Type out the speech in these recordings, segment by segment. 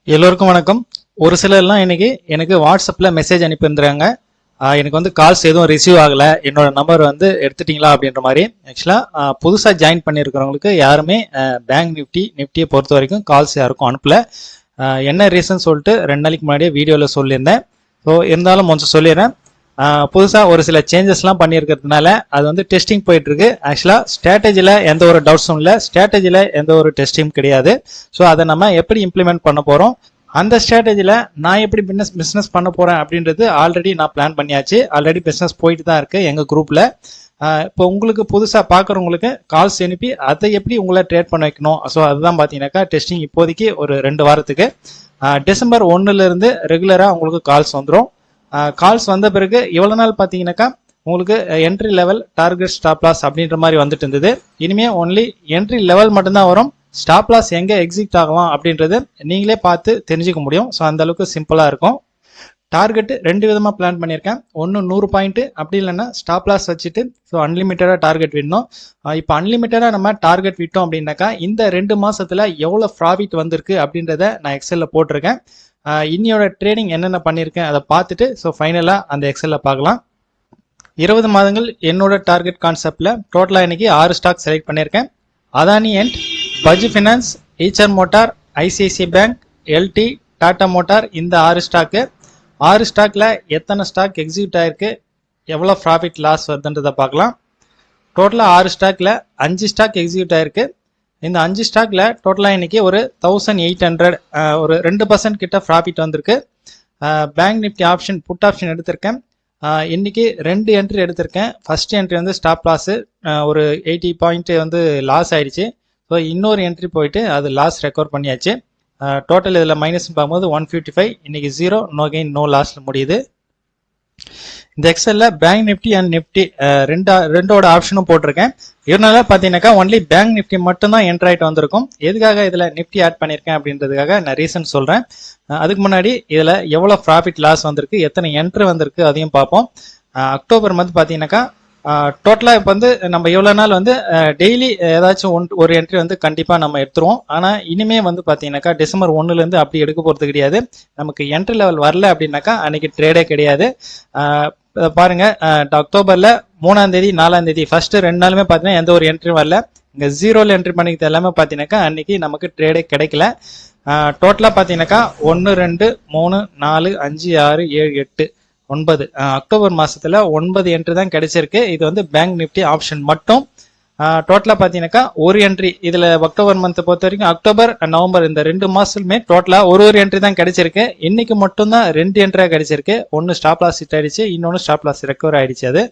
எல்லோருக்கும் வணக்கம். ஒரு சிலர்லாம் இன்னைக்கு எனக்கு வாட்ஸ்அப்ல மெசேஜ் அனுப்பியிருந்தாங்க. எனக்கு வந்து கால்ஸ் எதுவும் ரிசீவ் ஆகலை, என்னோட நம்பர் வந்து எடுத்துட்டீங்களா அப்படின்ற மாதிரி. ஆக்சுவலாக புதுசாக ஜாயின் பண்ணியிருக்கிறவங்களுக்கு யாருமே பேங்க் நிஃப்டியை பொறுத்த வரைக்கும் கால்ஸ் யாருக்கும் அனுப்பல. என்ன ரீசன் சொல்லிட்டு 2 நாளைக்கு முன்னாடியே வீடியோவில் சொல்லியிருந்தேன். ஸோ இருந்தாலும் கொஞ்சம் சொல்லிடுறேன். புதுசாக ஒரு சில சேஞ்சஸ்லாம் பண்ணியிருக்கிறதுனால அது வந்து டெஸ்டிங் போயிட்டு இருக்கு. ஆக்சுவலாக ஸ்ட்ராட்டஜியில் எந்த ஒரு டவுட்ஸும் இல்லை, ஸ்ட்ராட்டஜியில் எந்த ஒரு டெஸ்டிங் கிடையாது. ஸோ அதை நம்ம எப்படி இம்ப்ளிமெண்ட் பண்ண போகிறோம், அந்த ஸ்ட்ராட்டஜியில் நான் எப்படி பிஸ்னஸ் பண்ண போகிறேன் அப்படின்றது ஆல்ரெடி நான் பிளான் பண்ணியாச்சு. ஆல்ரெடி பிஸ்னஸ் போயிட்டு தான் இருக்கு எங்கள் குரூப்பில். இப்போ உங்களுக்கு புதுசாக பார்க்குறவங்களுக்கு கால்ஸ் அனுப்பி அதை எப்படி உங்களை ட்ரேட் பண்ண வைக்கணும். ஸோ அதுதான் பார்த்தீங்கன்னாக்கா டெஸ்டிங் இப்போதைக்கு ஒரு 2 வாரத்துக்கு. டிசம்பர் 1லேருந்து ரெகுலராக உங்களுக்கு கால்ஸ் வந்துடும். கால்ஸ் வந்த பிறகு எவ்வளோ நாள் பார்த்தீங்கன்னாக்கா உங்களுக்கு entry level, target, stop loss அப்படின்ற மாதிரி வந்துட்டு இருந்தது. இனிமே ஒன்லி என்ட்ரி லெவல் மட்டும்தான் வரும். ஸ்டாப் லாஸ் எங்கே எக்ஸிட் ஆகலாம் அப்படின்றது நீங்களே பார்த்து தெரிஞ்சுக்க முடியும். ஸோ அந்த அளவுக்கு சிம்பிளாக இருக்கும். டார்கெட் 2 விதமாக பிளான் பண்ணியிருக்கேன். ஒன்று 100 பாயிண்ட், அப்படி இல்லைன்னா ஸ்டாப் லாஸ் வச்சுட்டு ஸோ அன்லிமிட்டடாக டார்கெட் விடணும். இப்போ அன்லிமிட்டடாக நம்ம டார்கெட் விட்டோம் அப்படின்னாக்கா இந்த 2 மாசத்துல எவ்வளோ ப்ராஃபிட் வந்திருக்கு அப்படின்றத நான் எக்ஸலில் போட்டிருக்கேன். இன்னியோட ட்ரேடிங் என்னென்ன பண்ணியிருக்கேன் அதை பார்த்துட்டு ஸோ ஃபைனலாக அந்த எக்ஸலில் பார்க்கலாம். 20 மாதங்கள் என்னோட டார்கெட் கான்செப்டில் டோட்டலாக இன்னைக்கு 6 ஸ்டாக் செலக்ட் பண்ணியிருக்கேன். Adani and Bajaj finance, Eicher motor, ICICI bank, LT, Tata motor, இந்த 6 ஸ்டாக்கு. 6 ஸ்டாக்ல எத்தனை ஸ்டாக் எக்ஸிக்யூட் ஆயிருக்கு, எவ்வளோ ப்ராஃபிட் லாஸ் வருதுன்றதை பார்க்கலாம். டோட்டலாக 6 ஸ்டாக்ல 5 ஸ்டாக் எக்ஸிக்யூட் ஆயிருக்கு. இந்த 5 ஸ்டாக்ல டோட்டலாக இன்னைக்கு ஒரு 1800 ஒரு 2% கிட்ட ப்ராஃபிட் வந்திருக்கு. Bank Nifty option, put option எடுத்திருக்கேன். இன்னைக்கு 2 என்ட்ரி எடுத்திருக்கேன். ஃபர்ஸ்ட் என்ட்ரி வந்து ஸ்டாப் லாஸ், ஒரு 80 பாயிண்ட் வந்து லாஸ் ஆயிடுச்சு. ஸோ இன்னொரு என்ட்ரி போயிட்டு அது லாஸ் ரெக்கவர் பண்ணியாச்சு. டோட்டல் இதில் மைனஸ் பார்க்கும்போது 155, இன்னைக்கு 0, நோ கெயின் நோ லாஸ்ல முடியுது. இந்த எக்ஸல்ல பேங்க் நிஃப்டி அண்ட் நிஃப்டி ரெண்டோட ஆப்ஷனும் போட்டிருக்கேன். இதனால பார்த்தீங்கன்னாக்கா ஒன்லி பேங்க் நிஃப்டி மட்டும்தான் என்ட்ரு ஆகிட்டு வந்திருக்கும். எதுக்காக இதில் நிஃப்டி ஆட் பண்ணியிருக்கேன் அப்படின்றதுக்காக நான் ரீசன் சொல்கிறேன். அதுக்கு முன்னாடி இதில் எவ்வளோ ப்ராஃபிட் லாஸ் வந்திருக்கு, எத்தனை என்ட்ரு வந்திருக்கு அதையும் பார்ப்போம். அக்டோபர் மந்த் பார்த்தீங்கன்னாக்கா டோட்டலாக இப்போ வந்து நம்ம எவ்வளோ நாள் வந்து டெய்லி ஏதாச்சும் ஒரு என்ட்ரி வந்து கண்டிப்பாக நம்ம எடுத்துருவோம். ஆனால் இனிமே வந்து பார்த்தீங்கன்னாக்கா டிசம்பர் 1லேருந்து அப்படி எடுக்க போகிறது கிடையாது. நமக்கு என்ட்ரி லெவல் வரல அப்படின்னாக்கா அன்னைக்கு ட்ரேடே கிடையாது. பாருங்க, அக்டோபரில் 3ஆம் தேதி 4ஆம் தேதி ஃபர்ஸ்ட் 2 நாளுமே பார்த்தீங்கன்னா எந்த ஒரு என்ட்ரியும் வரல. இங்கே 0ல் என்ட்ரி பண்ணிக்கிறது எல்லாமே பார்த்தீங்கன்னாக்கா அன்னைக்கு நமக்கு ட்ரேடே கிடைக்கல. டோட்டலாக பார்த்தீங்கன்னாக்கா 1 2 3 4 5 6 7 8 9 அக்டோபர் மாசத்துல 9 என்ட்ரி தான் கிடைச்சிருக்கு. இது வந்து பேங்க் நிஃப்டி ஆப்ஷன் மட்டும். டோட்டலா பாத்தீங்கன்னாக்கா ஒரு என்ட்ரி இதுல அக்டோபர் மந்த் பொறுத்த வரைக்கும் அக்டோபர் நவம்பர் இந்த 2 மாசத்துலயுமே டோட்டலா ஒரு என்ட்ரி தான் கிடைச்சிருக்கு. இன்னைக்கு மட்டும் தான் 2 என்ட்ரியா கிடைச்சிருக்கு. ஒன்னு ஸ்டாப் லாஸ் ஹிட் ஆயிடுச்சு, இன்னொன்னு ஸ்டாப் லாஸ் ரெக்கவர் ஆயிடுச்சு. அது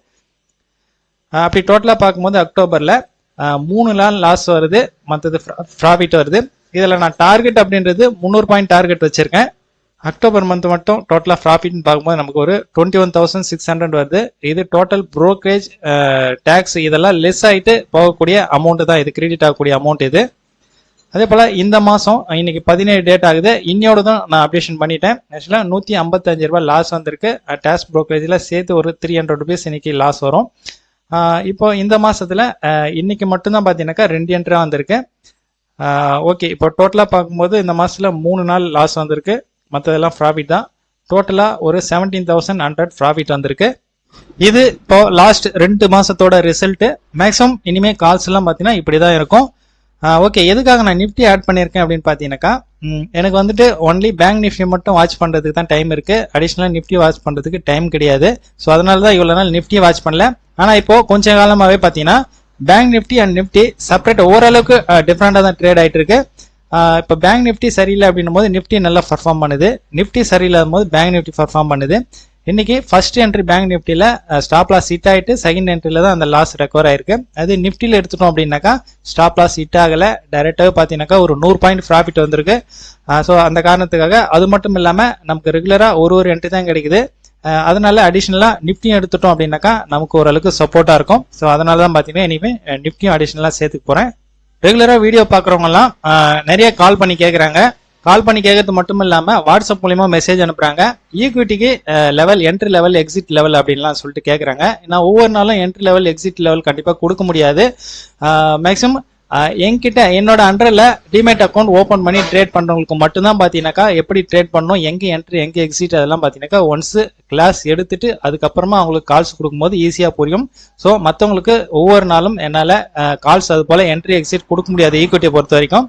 அப்படி டோட்டலா பார்க்கும்போது அக்டோபர்ல 3 நாள் லாஸ் வருது, மற்றது ப்ராஃபிட் வருது. இதுல நான் டார்கெட் அப்படின்றது 300 பாயிண்ட் டார்கெட் வச்சிருக்கேன். அக்டோபர் மந்த் மட்டும் டோட்டலா ப்ராஃபிட்னு பார்க்கும்போது நமக்கு ஒரு 21,600 வருது. இது டோட்டல் புரோக்கரேஜ், டேக்ஸ் இதெல்லாம் லெஸ் ஆகிட்டு போகக்கூடிய அமௌண்ட் தான், இது கிரெடிட் ஆகக்கூடிய அமௌண்ட் இது. அதே போல் இந்த மாதம் இன்னைக்கு 17 டேட் ஆகுது. இன்னையோட தான் நான் அப்டேஷன் பண்ணிட்டேன். ஆக்சுவலாக 155 ரூபாய் லாஸ் வந்திருக்கு. டேக்ஸ் புரோக்கரேஜில் சேர்த்து ஒரு 300 rupees இன்னைக்கு லாஸ் வரும். இப்போ இந்த மாதத்தில் இன்னைக்கு மட்டும்தான் பார்த்தீங்கன்னாக்கா 2 என்ட்ரி வந்திருக்கு. ஓகே, இப்போ டோட்டலாக பார்க்கும்போது இந்த மாதத்தில் 3 நாள் லாஸ் வந்திருக்கு, மற்றதெல்லாம் ப்ராஃபிட் தான். டோட்டலாக ஒரு 17,100 ப்ராஃபிட் வந்திருக்கு. இது இப்போ லாஸ்ட் 2 மாசத்தோட ரிசல்ட். மேக்ஸிமம் இனிமேல் கால்ஸ் எல்லாம் பார்த்தீங்கன்னா இப்படி தான் இருக்கும். ஓகே, எதுக்காக நான் நிஃப்டி ஆட் பண்ணியிருக்கேன் அப்படின்னு பார்த்தீங்கன்னாக்கா எனக்கு வந்துட்டு ஒன்லி பேங்க் நிஃப்டி மட்டும் வாட்ச் பண்ணுறதுக்கு தான் டைம் இருக்கு. அடிஷ்னலாக நிஃப்டி வாட்ச் பண்ணுறதுக்கு டைம் கிடையாது. ஸோ அதனால தான் இவ்வளோ நாள் நிஃப்டி வாட்ச் பண்ணல. ஆனால் இப்போ கொஞ்ச காலமாகவே பார்த்தீங்கன்னா bank Nifty and Nifty separate ஓரளவுக்கு டிஃப்ரெண்டாக தான் ட்ரேட் ஆகிட்டு இருக்கு. இப்போ பேங்க் நிஃப்டி சரியில்லை அப்படின்னும் போது நிஃப்டி நல்லா பர்ஃபார்ம் பண்ணுது, நிஃப்டி சரியில்லாத போது பேங்க் நிஃப்டி பர்ஃபார்ம் பண்ணுது. இன்னைக்கு ஃபர்ஸ்ட் என்ட்ரி பேங்க் நிஃப்டியில் ஸ்டாப் லாஸ் ஹிட் ஆகிட்டு செகண்ட் என்ட்ரியில் தான் அந்த லாஸ் ரெக்கவர் ஆயிருக்கு. அது நிஃப்டியில் எடுத்துட்டோம் அப்படின்னாக்கா ஸ்டாப் லாஸ் ஹிட் ஆகலை, டைரெக்டாகவே பார்த்தீங்கன்னாக்கா ஒரு 100 பாயிண்ட் ப்ராஃபிட் வந்திருக்கு. ஸோ அந்த காரணத்துக்காக அது மட்டும் இல்லாமல் நமக்கு ரெகுலராக ஒரு என்ட்ரி தான் கிடைக்குது. அதனால அடிஷ்னலாக நிஃப்டியும் எடுத்துட்டோம் அப்படின்னாக்கா நமக்கு ஓரளவுக்கு சப்போர்ட்டாக இருக்கும். ஸோ அதனால தான் பார்த்தீங்கன்னா இனிமேல் நிஃப்டியும் அடிஷ்னலாக சேர்த்துக்க போகிறேன். ரெகுலராக வீடியோ பார்க்குறவங்கலாம் நிறைய கால் பண்ணி கேட்குறாங்க. கால் பண்ணி கேட்கறது மட்டும் இல்லாமல் வாட்ஸ்அப் மூலியமா மெசேஜ் அனுப்புறாங்க. ஈக்விட்டிக்கு level, entry level, exit level அப்படின்லாம் சொல்லிட்டு கேட்குறாங்க. நான் ஒவ்வொரு நாளும் என்ட்ரி லெவல், எக்ஸிட் லெவல் கண்டிப்பாக கொடுக்க முடியாது. மேக்ஸிமம் என்கிட்ட என்னோட அண்டரில் டிமேட் அக்கௌண்ட் ஓப்பன் பண்ணி ட்ரேட் பண்ணுறவங்களுக்கு மட்டும்தான் பார்த்தீங்கன்னாக்கா எப்படி ட்ரேட் பண்ணணும், எங்கே என்ட்ரி எங்கே எக்ஸிட் அதெல்லாம் பார்த்தீங்கன்னாக்கா ஒன்ஸ் கிளாஸ் எடுத்துட்டு அதுக்கப்புறமா அவங்களுக்கு கால்ஸ் கொடுக்கும்போது ஈஸியாக புரியும். ஸோ மற்றவங்களுக்கு ஒவ்வொரு நாளும் என்னால் கால்ஸ் அது போல் என்ட்ரி எக்ஸிட் கொடுக்க முடியாது ஈக்விட்டியை பொறுத்த வரைக்கும்.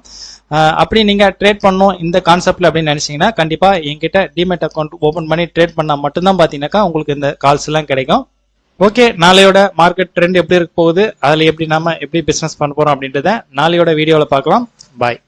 அப்படி நீங்கள் ட்ரேட் பண்ணணும் இந்த கான்செப்டில் அப்படின்னு நினச்சிங்கன்னா கண்டிப்பாக என்கிட்ட டிமேட் அக்கௌண்ட் ஓப்பன் பண்ணி ட்ரேட் பண்ணால் மட்டும்தான் பார்த்தீங்கன்னாக்கா உங்களுக்கு இந்த கால்ஸ் எல்லாம் கிடைக்கும். ஓகே, நாளையோட மார்க்கெட் ட்ரெண்ட் எப்படி இருக்க போகுது, அதில் எப்படி நாம எப்படி பிஸ்னஸ் பண்ண போகிறோம் அப்படின்றத நாளையோட வீடியோவில் பார்க்கலாம். பாய்.